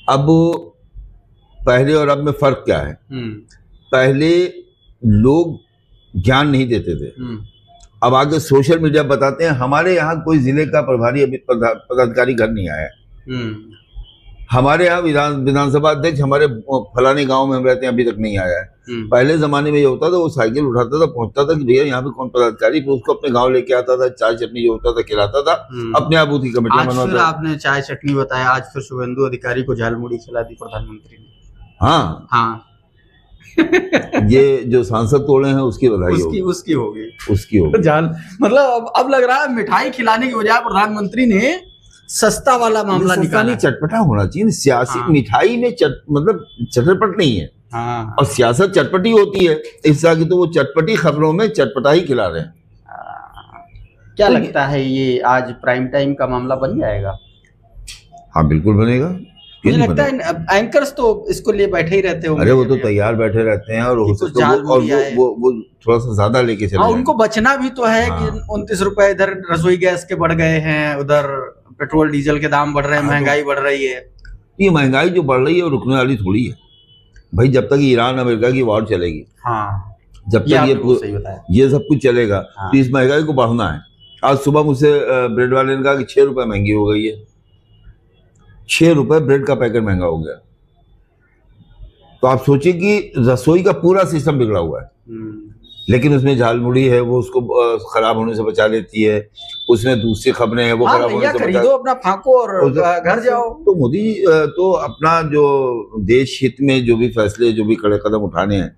अब पहले और अब में फर्क क्या है? पहले लोग ज्ञान नहीं देते थे, अब आगे सोशल मीडिया बताते हैं हमारे यहाँ कोई जिले का प्रभारी अभी पदाधिकारी घर नहीं आया, हमारे यहाँ विधानसभा अध्यक्ष हमारे फलाने गांव में हम रहते हैं अभी तक नहीं आया है। पहले जमाने में ये होता था, वो साइकिल उठाता था, पहुंचता था कि भैया यहाँ पे कौन पदाधिकारी, फिर उसको अपने गांव लेके आता था, चाय चटनी जो होता था खिलाता था, अपने आप उसकी कमेटियां बनवाता था। आपने चाय चटनी बताया, आज फिर शुभेंदु अधिकारी को झालमुड़ी खिला दी प्रधानमंत्री ने। हाँ ये जो सांसद तोड़े हैं उसकी बधाई होगी, उसकी होगी जाल। मतलब अब लग रहा है मिठाई खिलाने की बजाय प्रधानमंत्री ने सस्ता वाला मामला निकाला। चटपटा होना चाहिए सियासी। मिठाई में मतलब चटपट नहीं है। और सियासत चटपटी होती है, इस तरह की तो वो चटपटी खबरों में चटपटा ही खिला रहे हैं। क्या लगता है ये आज प्राइम टाइम का मामला बन जाएगा? हाँ बिल्कुल बनेगा। मुझे लगता है एंकर्स तो इसको लिए बैठे ही रहते होंगे। अरे वो तो तैयार बैठे रहते हैं और वो थोड़ा सा ज्यादा लेके चले। उनको बचना भी तो है कि 29 रुपए इधर रसोई गैस के बढ़ गए हैं, उधर पेट्रोल डीजल के दाम बढ़ रहे हैं, महंगाई बढ़ रही है। ये महंगाई जो बढ़ रही है वो रुकने वाली थोड़ी है भाई। जब तक ईरान अमेरिका की वॉर चलेगी, जब तक ये सब कुछ चलेगा तो इस महंगाई को बढ़ना है। आज सुबह मुझसे ब्रेड वाले ने कहा कि 6 रुपए महंगी हो गई है। 6 रुपए ब्रेड का पैकेट महंगा हो गया। तो आप सोचिए कि रसोई का पूरा सिस्टम बिगड़ा हुआ है, लेकिन उसमें झालमुड़ी है, वो उसको खराब होने से बचा लेती है। उसमें दूसरी खबरें हैं, वो खराब होने से खरीदो, अपना फाँको और घर जाओ। तो मोदी जी तो अपना जो देश हित में जो भी फैसले, जो भी कड़े कदम उठाने हैं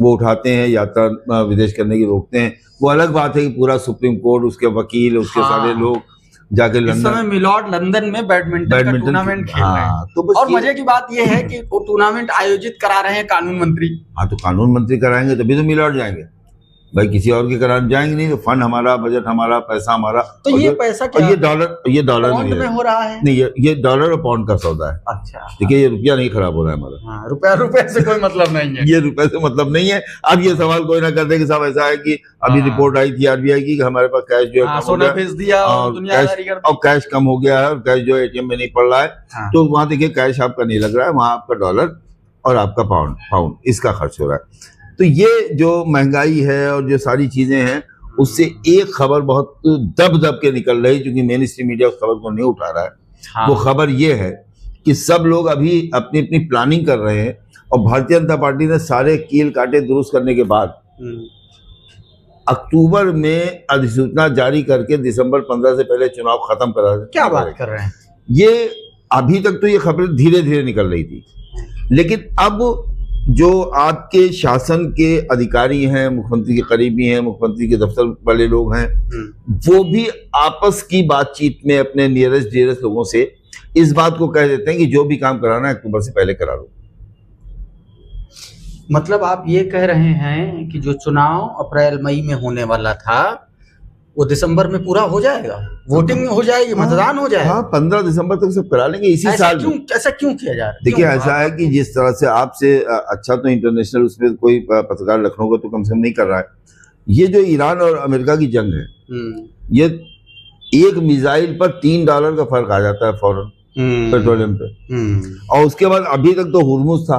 वो उठाते हैं। यात्रा विदेश करने की रोकते हैं, वो अलग बात है कि पूरा सुप्रीम कोर्ट, उसके वकील, उसके सारे लोग जाके लंदन, मिलॉर्ड लंदन में बैडमिंटन का टूर्नामेंट खेल रहे हैं। तो और मजे की बात यह है कि वो टूर्नामेंट आयोजित करा रहे हैं कानून मंत्री। हाँ तो कानून मंत्री कराएंगे तभी तो मिलॉर्ड जाएंगे भाई, किसी और के कराने जाएंगे नहीं। तो फंड हमारा, बजट हमारा, पैसा हमारा। तो ये पैसा क्या? ये डॉलर नहीं में हो रहा है। नहीं, ये डॉलर और पाउंड का सौदा है। अच्छा देखिए ये रुपया नहीं खराब हो रहा है हमारा। रुपया से कोई मतलब नहीं है। ये रुपये से मतलब नहीं है। अब ये सवाल कोई ना कर दे कि साहब ऐसा है कि अभी रिपोर्ट आई थी आरबीआई की कि हमारे पास कैश जो है सोना भेज दिया और कैश कम हो गया है और कैश जो एटीएम में नहीं पड़ रहा है। तो वहां देखिए कैश आपका नहीं लग रहा है, वहां आपका डॉलर और आपका पाउंड इसका खर्च हो रहा है। तो ये जो महंगाई है और जो सारी चीजें हैं, उससे एक खबर बहुत दब के निकल रही, क्योंकि मेन स्ट्रीम मीडिया उस खबर को नहीं उठा रहा है। वो खबर ये है कि सब लोग अभी अपनी अपनी प्लानिंग कर रहे हैं और भारतीय जनता पार्टी ने सारे कील कांटे दुरुस्त करने के बाद अक्टूबर में अधिसूचना जारी करके दिसंबर 15 से पहले चुनाव खत्म करा। क्या बात कर रहे हैं? ये अभी तक तो ये खबरें धीरे धीरे निकल रही थी, लेकिन अब जो आपके शासन के अधिकारी हैं, मुख्यमंत्री के करीबी हैं, मुख्यमंत्री के दफ्तर वाले लोग हैं, वो भी आपस की बातचीत में अपने नियरेस्ट डियरेस्ट लोगों से इस बात को कह देते हैं कि जो भी काम कराना है अक्टूबर से पहले करा लो। मतलब आप ये कह रहे हैं कि जो चुनाव अप्रैल मई में होने वाला था वो दिसंबर में पूरा हो जाएगा, वोटिंग हो जाएगी, मतदान हो जाएगा। हाँ 15 दिसंबर तक सब करा लेंगे इसी साल। ऐसा क्यों किया जा रहा है? देखिए ऐसा है कि जिस तरह से आपसे अच्छा तो इंटरनेशनल उसमें कोई पत्रकार लखनऊ का तो कम से कम नहीं कर रहा है। ये जो ईरान और अमेरिका की जंग है, ये एक मिसाइल पर $3 का फर्क आ जाता है फौरन पेट्रोलियम पे। और उसके बाद अभी तक तो हुर्मुज था।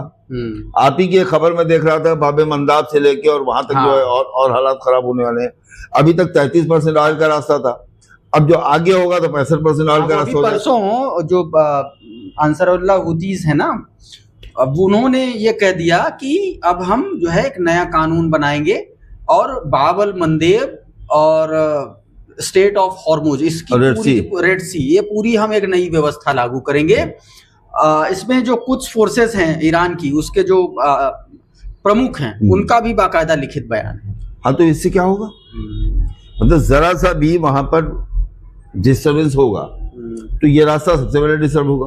आप ही की खबर में देख रहा था बाबे मंदाब से लेके और वहां तक जो है और हालात खराब होने वाले हैं। अभी तक 33% ऑयल का रास्ता था, अब जो आगे होगा तो 65% ऑयल का रास्ता होगा। परसों जो अंसारुल्लाह हुतीज है ना, अब उन्होंने ये कह दिया कि अब हम जो है एक नया कानून बनाएंगे और बाब मंदेब और स्टेट ऑफ हॉर्मुज, इसकी पूरी रेड सी, ये पूरी हम एक नई व्यवस्था लागू करेंगे। इसमें जो कुछ फोर्सेस हैं ईरान की, उसके जो प्रमुख हैं, उनका भी बाकायदा लिखित बयान है। हाँ, तो इससे क्या होगा? मतलब जरा सा भी वहां पर डिस्टर्बेंस होगा तो ये रास्ता सबसे पहले डिस्टर्ब होगा,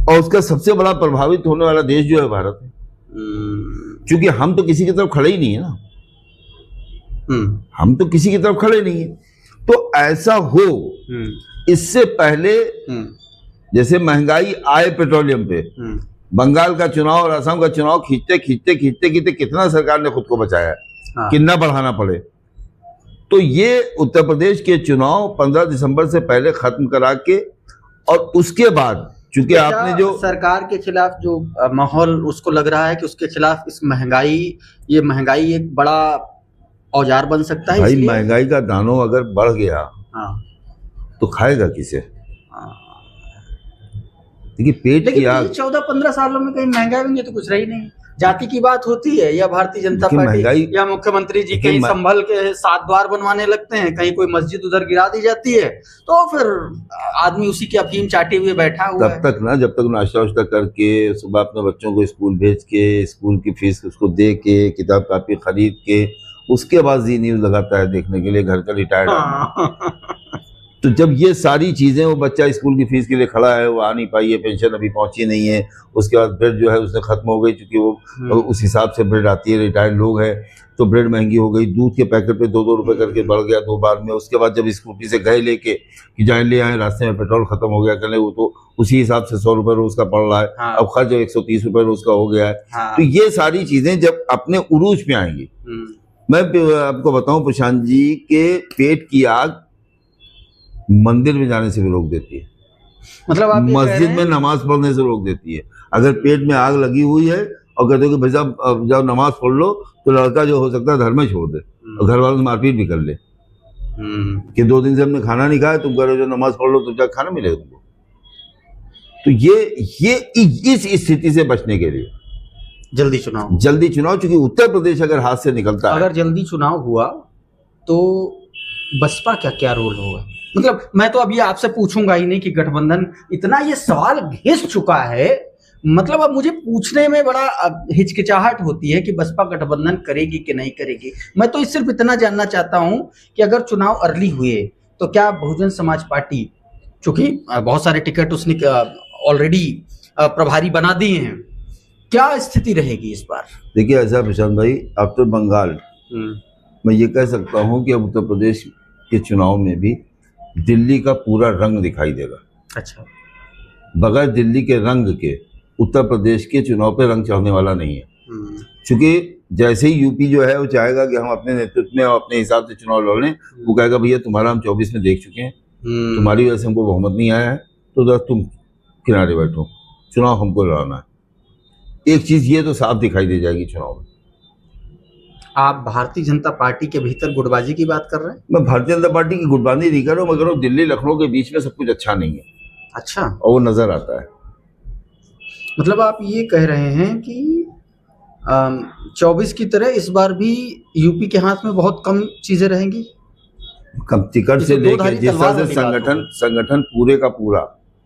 और उसका सबसे बड़ा प्रभावित होने वाला देश जो है भारत है, क्योंकि हम तो किसी की तरफ खड़े ही नहीं है ना। हम तो किसी की तरफ खड़े नहीं है। तो ऐसा हो, इससे पहले जैसे महंगाई आए पेट्रोलियम पे, बंगाल का चुनाव और असम का चुनाव खींचते खींचते खींचते खींचते कितना सरकार ने खुद को बचाया, कितना बढ़ाना पड़े। तो ये उत्तर प्रदेश के चुनाव 15 दिसंबर से पहले खत्म करा के, और उसके बाद चूंकि आपने जो सरकार के खिलाफ जो माहौल उसको लग रहा है कि उसके खिलाफ इस ये महंगाई एक बड़ा औजार बन सकता है। भाई महंगाई का दानो अगर बढ़ गया तो खाएगा किसे? देखिए पेट की आग 14-15 सालों में कहीं महंगाई में तो कुछ रही नहीं। जाति की बात होती है या भारतीय जनता पार्टी या मुख्यमंत्री जी कहीं संभल के 7 द्वार बनवाने लगते हैं, कहीं कोई मस्जिद उधर गिरा दी जाती है, तो फिर आदमी उसी की अफीम चाटे हुए बैठा हुआ है। तब तक ना, जब तक नाश्ता वाश्ता करके सुबह अपने बच्चों को स्कूल भेज के, स्कूल की फीस उसको दे के, किताब कापी खरीद के, उसके बाद जी न्यूज लगाता है देखने के लिए घर का रिटायर्ड। तो जब ये सारी चीजें, वो बच्चा स्कूल की फीस के लिए खड़ा है, वो आ नहीं पाई है, पेंशन अभी पहुंची नहीं है, उसके बाद ब्रेड जो है उसने खत्म हो गई, क्योंकि वो उस हिसाब से ब्रेड आती है, रिटायर्ड लोग हैं तो ब्रेड महंगी हो गई, दूध के पैकेट पे 2-2 रुपए करके बढ़ गया 2 बार में। उसके बाद जब स्कूटी से गए लेके कि जाए ले आए, रास्ते में पेट्रोल खत्म हो गया, कल वो तो उसी हिसाब से 100 रुपए रोज का पड़ रहा है। अब खर्च 130 रुपए रोज का हो गया है। तो ये सारी चीजें जब अपने उरूज पे आएंगी, मैं आपको बताऊं प्रशांत जी के पेट की आग मंदिर में जाने से भी रोक देती है, मतलब आप मस्जिद में नमाज पढ़ने से रोक देती है। अगर पेट में आग लगी हुई है और कहते हो कि भाई साहब जब नमाज पढ़ लो, तो लड़का जो हो सकता है धर्म में छोड़ दे और घर वालों से मारपीट भी कर ले कि 2 दिन से हमने खाना नहीं खाया, तुम कह रहे हो जो नमाज पढ़ लो तो क्या खाना मिलेगा तुमको। तो ये इस स्थिति से बचने के लिए जल्दी चुनाव, चूंकि उत्तर प्रदेश अगर हाथ से निकलता है, अगर जल्दी चुनाव हुआ तो बसपा का क्या रोल होगा? मतलब मैं तो अभी आपसे पूछूंगा ही नहीं कि गठबंधन, इतना ये सवाल घिस चुका है, मतलब अब मुझे पूछने में बड़ा हिचकिचाहट होती है कि बसपा गठबंधन करेगी कि नहीं करेगी। मैं तो सिर्फ इतना जानना चाहता हूं कि अगर चुनाव अर्ली हुए तो क्या बहुजन समाज पार्टी, चूंकि बहुत सारे टिकट उसने ऑलरेडी प्रभारी बना दिए हैं, क्या स्थिति रहेगी इस बार? देखिए ऐसा प्रशांत भाई, आफ्टर बंगाल मैं ये कह सकता हूँ कि अब उत्तर प्रदेश के चुनाव में भी दिल्ली का पूरा रंग दिखाई देगा। अच्छा, बगैर दिल्ली के रंग के उत्तर प्रदेश के चुनाव पे रंग चढ़ने वाला नहीं है। क्योंकि जैसे ही यूपी जो है वो चाहेगा कि हम अपने नेतृत्व में और अपने हिसाब से चुनाव लड़ लें, वो कहेगा भैया तुम्हारा हम 24 में देख चुके हैं, तुम्हारी वजह से हमको बहुमत नहीं आया है, तो बस तुम किनारे बैठो, चुनाव हमको लड़ना है। एक चीज ये तो साफ दिखाई दे जाएगी चुनाव में। आप भारतीय जनता पार्टी के भीतर गुटबाजी की बात कर रहे हैं? मैं भारतीय जनता पार्टी की गुटबाजी नहीं कर रहा हूँ, मैं कह रहा हूँ दिल्ली लखनऊ के बीच में सब कुछ अच्छा नहीं है। अच्छा, और वो नजर आता है। मतलब आप ये कह रहे हैं कि 24 की तरह इस बार भी यूपी के हाथ में बहुत कम चीजें रहेंगी, कम टिकट से लेकर जिस तरह से संगठन पूरे का पूरा,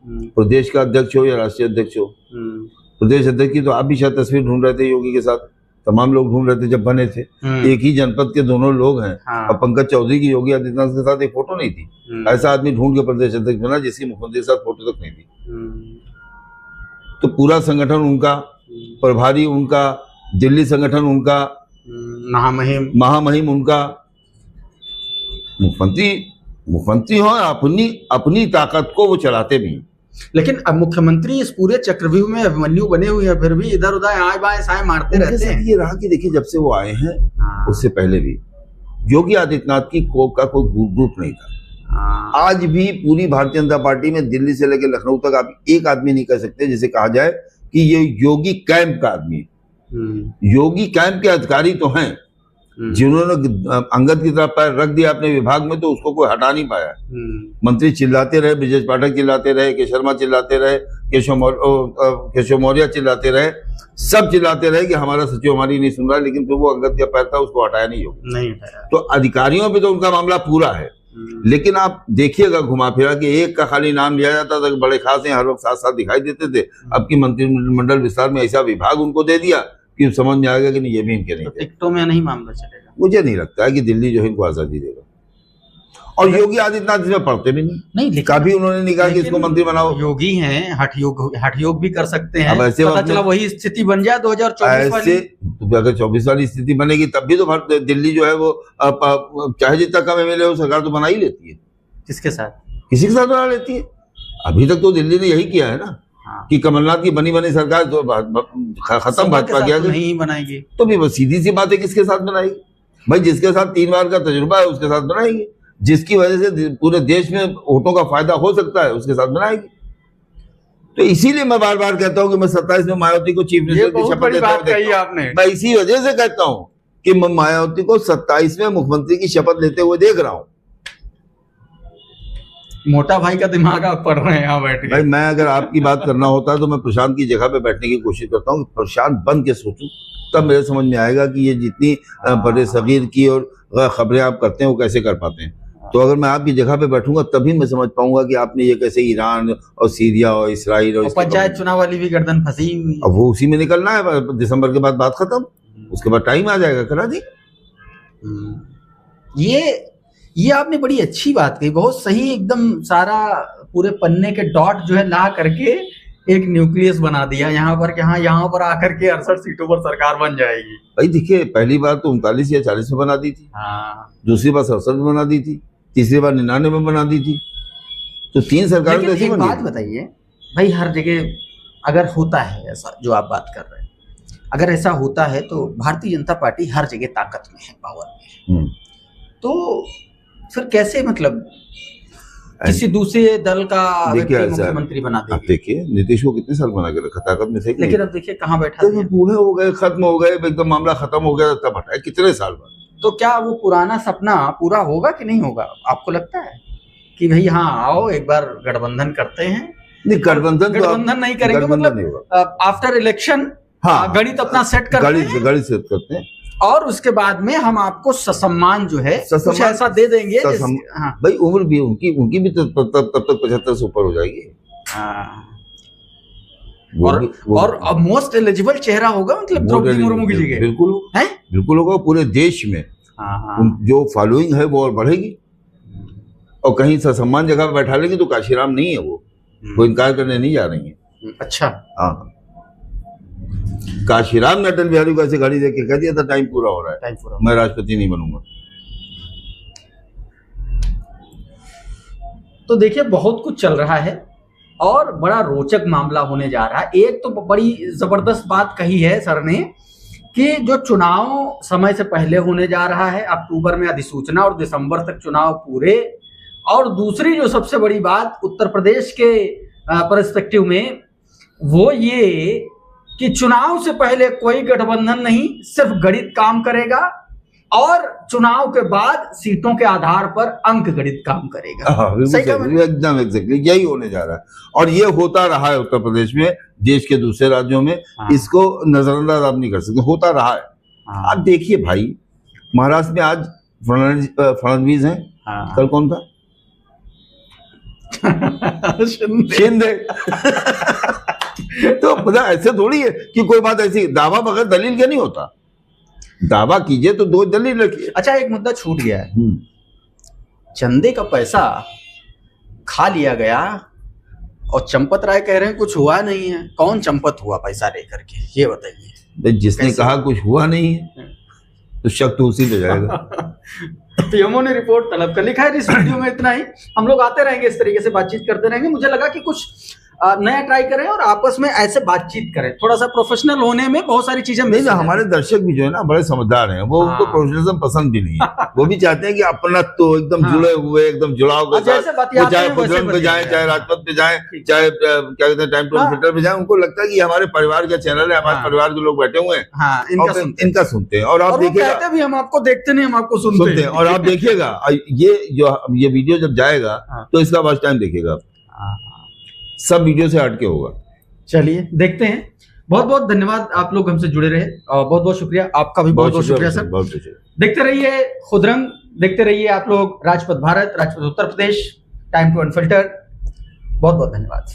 प्रदेश का अध्यक्ष हो या राष्ट्रीय अध्यक्ष हो, प्रदेश अध्यक्ष की तो आप भी शायद तस्वीर ढूंढ रहे थे, योगी के साथ तमाम लोग ढूंढ रहे थे जब बने थे, एक ही जनपद के दोनों लोग हैं। और पंकज चौधरी की योगी आदित्यनाथ के साथ एक फोटो नहीं थी, ऐसा आदमी ढूंढ के प्रदेश अध्यक्ष बना जिसकी मुख्यमंत्री के साथ फोटो तक नहीं थी। तो पूरा संगठन उनका, प्रभारी उनका, दिल्ली संगठन उनका, महामहिम उनका, मुख्यमंत्री हो अपनी ताकत को वो चलाते भी। लेकिन अब मुख्यमंत्री इस पूरे चक्रव्यूह में अभिमन्यु बने हुए हैं, फिर भी इधर उधर आए बाएं साएं मारते रहते हैं। ये रहा कि देखिए जब से वो आए हैं उससे पहले भी योगी आदित्यनाथ की कोप का कोई ग्रुप नहीं था। आज भी पूरी भारतीय जनता पार्टी में दिल्ली से लेकर लखनऊ तक आप एक आदमी नहीं कह सकते जिसे कहा जाए कि ये योगी कैंप का आदमी है। योगी कैंप के अधिकारी तो हैं, जिन्होंने अंगद की तरफ पैर रख दिया अपने विभाग में तो उसको कोई हटा नहीं पाया। मंत्री चिल्लाते रहे, ब्रजेश पाठक चिल्लाते रहे, के शर्मा चिल्लाते रहे, केशव मौर्य चिल्लाते रहे, सब चिल्लाते रहे कि हमारा सचिव हमारी नहीं सुन रहा है, लेकिन तो वो अंगद का पैर था उसको हटाया नहीं होगा। नहीं हटाया। तो अधिकारियों पे तो उनका मामला पूरा है, लेकिन आप देखिएगा घुमा फिरा के एक का खाली नाम लिया जाता था, बड़े खास हैं, हर वक्त साथ साथ दिखाई देते थे। अब की मंत्रिमंडल विस्तार में ऐसा विभाग उनको दे दिया कि समझ में आ गया कि नहीं, ये भी इनके नहीं। टिकटों में नहीं मामला चलेगा। मुझे नहीं लगता है कि दिल्ली जो है इनको आजादी देगा। और योगी आदित्यनाथ इसमें पढ़ते भी नहीं, कभी उन्होंने नहीं कहा कि इसको मंत्री बनाओ। योगी हैं, हठ योग भी कर सकते हैं। अब ऐसे पता चला वही स्थिति बन जाए 2024 वाली। तो अगर 24 वाली स्थिति बनेगी तब भी तो दिल्ली जो है वो चाहे जितना कम एमएलए हो सरकार तो बना ही लेती है। किसके साथ? किसी के साथ बना लेती है। अभी तक तो दिल्ली ने यही किया है ना। हाँ। कि कमलनाथ की बनी बनी सरकार तो खत्म, भाजपा किया नहीं बनाएगी तो भी बस सीधी सी बात है, किसके साथ बनाएगी भाई? जिसके साथ 3 बार का तजुर्बा है उसके साथ बनाएगी, जिसकी वजह से पूरे देश में वोटों का फायदा हो सकता है उसके साथ बनाएगी। तो इसीलिए मैं बार बार कहता हूं कि मैं 27 में मायावती को चीफ मिनिस्टर की शपथ देते हुए देखता हूं। मैं इसी वजह से कहता हूं कि मैं मायावती को 27 में मुख्यमंत्री की शपथ लेते हुए देख रहा हूं। मोटा भाई का दिमाग आप पढ़ रहे हैं यहाँ बैठे। भाई मैं अगर आपकी बात करना होता है तो मैं प्रशांत की जगह पे बैठने की कोशिश करता हूँ, प्रशांत बन के सोचूं, तब मेरे समझ में आएगा कि ये जितनी बड़े सगीर की और खबरें आप करते हैं वो कैसे कर पाते हैं। तो अगर मैं आपकी जगह पे बैठूंगा तभी मैं समझ पाऊंगा कि आपने ये कैसे ईरान और सीरिया और इसराइल और पंचायत चुनाव वाली भी गर्दन फंसी हुई। अब वो उसी में निकलना है, दिसंबर के बाद बात खत्म, उसके बाद टाइम आ जाएगा, करा दी। ये आपने बड़ी अच्छी बात कही, बहुत सही, एकदम सारा पूरे पन्ने के डॉट जो है ला करके एक न्यूक्लियस बना दिया यहाँ पर कि हाँ यहाँ पर आकर के 68 सीटों पर सरकार बन जाएगी। भाई देखिए, पहली बार तो 39 या 40 में बना दी थी, दूसरी बार 67 में बना दी थी, तीसरी बार 99 में बना दी थी। तो 3 सरकारें तो ऐसी बनी। बात बताइए भाई, हर जगह अगर होता है ऐसा जो आप बात कर रहे हैं, अगर ऐसा होता है तो भारतीय जनता पार्टी हर जगह ताकत में है, पावर में है, तो फिर कैसे मतलब किसी दूसरे दल का मुख्यमंत्री बना देंगे? आप देखिए नीतीश को कितने साल बना के रखा, ताकत में थे, लेकिन अब देखिए कहाँ बैठा, बूढ़े हो गए, खत्म हो गए, एकदम मामला खत्म हो गया, तब हटाए कितने साल बाद। तो क्या वो पुराना सपना पूरा होगा कि नहीं होगा? आपको लगता है कि भाई हाँ आओ एक बार गठबंधन करते हैं? नहीं, गठबंधन नहीं करेंगे, मतलब आफ्टर इलेक्शन गणित अपना सेट करते हैं और उसके बाद में हम आपको ससम्मान जो है कुछ ऐसा दे देंगे। भाई उम्र भी उनकी भी तब तक 75 से ऊपर हो जाएगी। और मोस्ट एलिजिबल चेहरा होगा, मतलब द्रौपदी मुर्मू की जगह। बिल्कुल होगा। पूरे देश में जो फॉलोइंग है वो और बढ़ेगी। और कहीं ससम्मान जगह पर बैठा लेंगे तो काशीराम नहीं है, वो इनकार करने नहीं जा रही है। अच्छा, हाँ, काशीराम ने अटल बिहारी को ऐसे गाड़ी देके कह दिया था टाइम पूरा हो रहा है, मैं राष्ट्रपति नहीं बनूंगा। तो देखिए बहुत कुछ चल रहा है और बड़ा रोचक मामला होने जा रहा है। एक तो बड़ी जबरदस्त बात कही है सर ने कि जो चुनाव समय से पहले होने जा रहा है, अक्टूबर में अधिसूचना और दिसंबर तक चुनाव पूरे। और दूसरी जो सबसे बड़ी बात उत्तर प्रदेश के पर्सपेक्टिव में वो ये कि चुनाव से पहले कोई गठबंधन नहीं, सिर्फ गणित काम करेगा और चुनाव के बाद सीटों के आधार पर अंक गणित काम करेगा। एकदम एग्जैक्टली यही होने जा रहा है और ये होता रहा है उत्तर प्रदेश में, देश के दूसरे राज्यों में। इसको नजरअंदाज आप नहीं कर सकते, होता रहा है। आप देखिए भाई, महाराष्ट्र में आज फडणवीस हैं, कल कौन था? शिंदे। तो पता ऐसे थोड़ी है कि कोई बात ऐसी दावा बगैर दलील के नहीं होता। दावा कीजिए तो 2 दलील रखिए। अच्छा, एक मुद्दा छूट गया है, चंदे का पैसा खा लिया गया और चंपत राय कह रहे हैं कुछ हुआ नहीं है। कौन चंपत हुआ पैसा लेकर के, ये बताइए। जिसने कहा कुछ हुआ नहीं है तो शक तो उसी पे जाएगा। पीएमओ ने रिपोर्ट तलब कर लिखा है। इस वीडियो में इतना ही, हम लोग आते रहेंगे, इस तरीके से बातचीत करते रहेंगे। मुझे लगा कि कुछ नया ट्राई करें और आपस में ऐसे बातचीत करें, थोड़ा सा प्रोफेशनल होने में बहुत सारी चीजें नहीं ना। हमारे दर्शक भी जो है ना बड़े समझदार हैं, वो उनको प्रोफेशनलिज्म पसंद भी नहीं है। वो भी चाहते हैं कि अपना तो एकदम जुड़े हुए, एकदम जुड़ाव के साथ, वो चाहे बजरंग पे जाए, चाहे राजपथ पे जाए, चाहे क्या कहते हैं टाइम टू ट्विटर पे जाए, उनको लगता है कि हमारे परिवार का चैनल है, हमारे परिवार के लोग बैठे हुए हैं, इनका सुनते हैं। और आप देखिएगा, हम आपको देखते नहीं, हम आपको सुनते हैं। और आप देखिएगा ये वीडियो जब जाएगा तो इसका वॉच टाइम देखिएगा, सब वीडियो से हटके होगा। चलिए देखते हैं। बहुत बहुत धन्यवाद, आप लोग हमसे जुड़े रहे और बहुत बहुत शुक्रिया आपका भी, बहुत बहुत शुक्रिया सर। देखते रहिए खुदरंग। देखते रहिए आप लोग Rajpath Bharat, Rajpath Uttar Pradesh, time to unfilter. बहुत बहुत धन्यवाद।